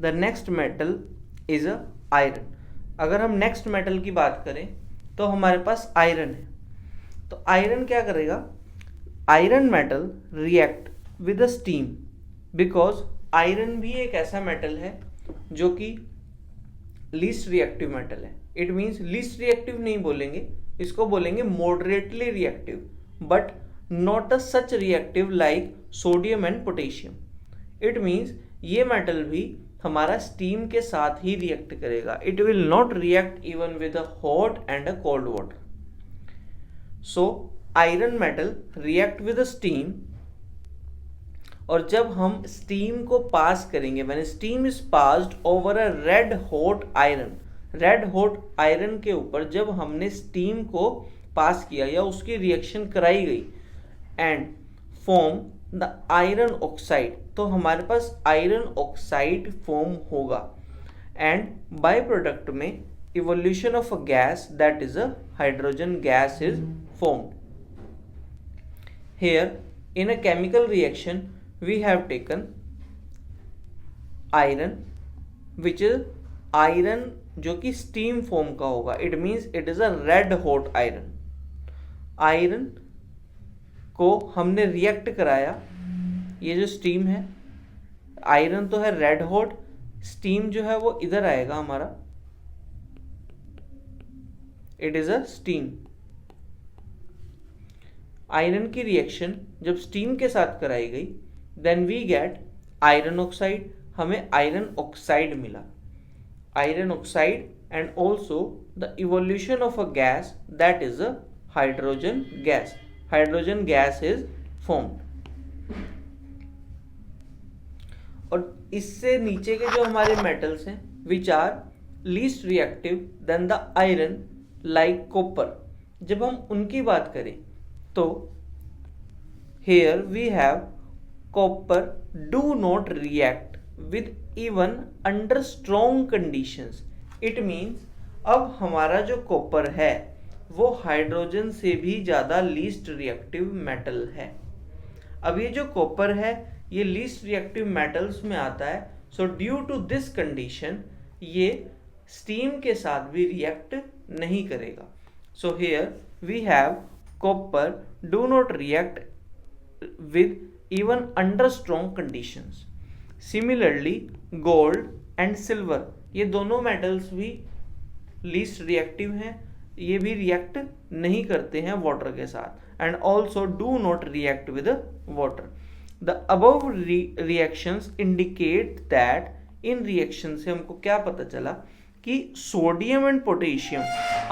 The next metal is a iron. अगर हम next metal की बात करें तो हमारे पास आयरन है। तो आयरन क्या करेगा? Iron metal react with a steam, because iron भी एक ऐसा मेटल है जो कि लीस्ट रिएक्टिव मेटल है। इट मीन्स लीस्ट रिएक्टिव नहीं बोलेंगे, इसको बोलेंगे moderately reactive, but not a such reactive like sodium and potassium. It means ये मेटल भी हमारा स्टीम के साथ ही रिएक्ट करेगा। It will not react even with a hot and a cold water. So iron metal react with a steam, और जब हम steam को पास करेंगे, when steam is passed over a red hot iron, red hot iron के ऊपर जब हमने steam को पास किया या उसकी रिएक्शन कराई गई and form the iron oxide, तो हमारे पास आयरन ऑक्साइड फॉर्म होगा। एंड बाय प्रोडक्ट में evolution of a gas that is a hydrogen gas is formed. Here in a chemical reaction we have taken iron, which is iron जो कि steam form का होगा। It means it is a red hot iron। Iron को हमने react कराया, ये जो steam है, आयरन तो है रेड हॉट, स्टीम जो है वो इधर आएगा हमारा, it is a steam. Iron की रिएक्शन जब स्टीम के साथ कराई गई, then we get iron oxide, हमें आयरन ऑक्साइड मिला, iron oxide, and also the evolution of a gas that is a hydrogen gas. Hydrogen gas is formed. और इससे नीचे के जो हमारे मेटल्स हैं which are least reactive than the iron, like copper, जब हम उनकी बात करें तो here we have copper do not react with even under strong conditions। it means अब हमारा जो कॉपर है वो हाइड्रोजन से भी ज़्यादा लीस्ट रिएक्टिव मेटल है। अब ये जो कॉपर है ये लीस्ट रिएक्टिव मेटल्स में आता है। So due to this condition ये स्टीम के साथ भी रिएक्ट नहीं करेगा। सो here we have copper do not react with even under strong conditions। Similarly gold and silver, ये दोनों metals भी least reactive हैं, ये भी react नहीं करते हैं water के साथ, and also do not react with water। The above reactions indicate that in reaction से हमको क्या पता चला कि sodium and potassium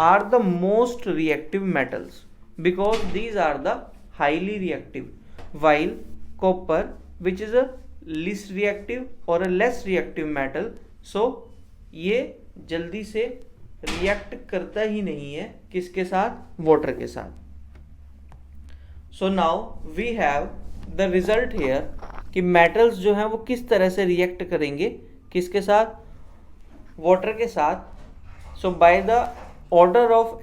are the most reactive metals because these are the highly reactive, while copper which is a least reactive or a less reactive metal, so ये जल्दी से react करता ही नहीं है किसके साथ? वाटर के साथ। So now we have the result here कि मेटल्स जो हैं वो किस तरह से रिएक्ट करेंगे, किसके साथ? वाटर के साथ। So by the order of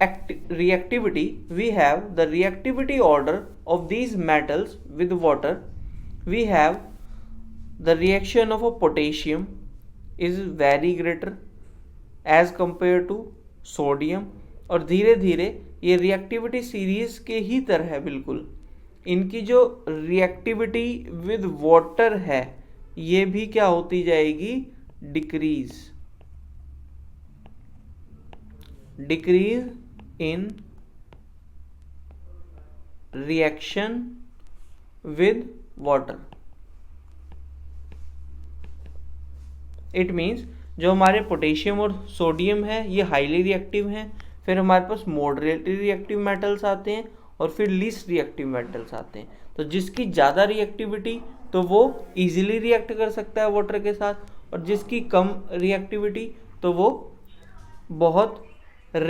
reactivity we have the reactivity order of these metals with water। we have the reaction of a potassium is very greater as compared to sodium, और धीरे धीरे ये reactivity series के ही तरह है बिल्कुल, इनकी जो रिएक्टिविटी विद वाटर है ये भी क्या होती जाएगी? Decrease in reaction with water। It means जो हमारे पोटेशियम और सोडियम है ये हाईली रिएक्टिव हैं, फिर हमारे पास मॉडरेटली रिएक्टिव मेटल्स आते हैं और फिर लीस्ट रिएक्टिव मेटल्स आते हैं। तो जिसकी ज़्यादा रिएक्टिविटी तो वो इजीली रिएक्ट कर सकता है वाटर के साथ, और जिसकी कम रिएक्टिविटी तो वो बहुत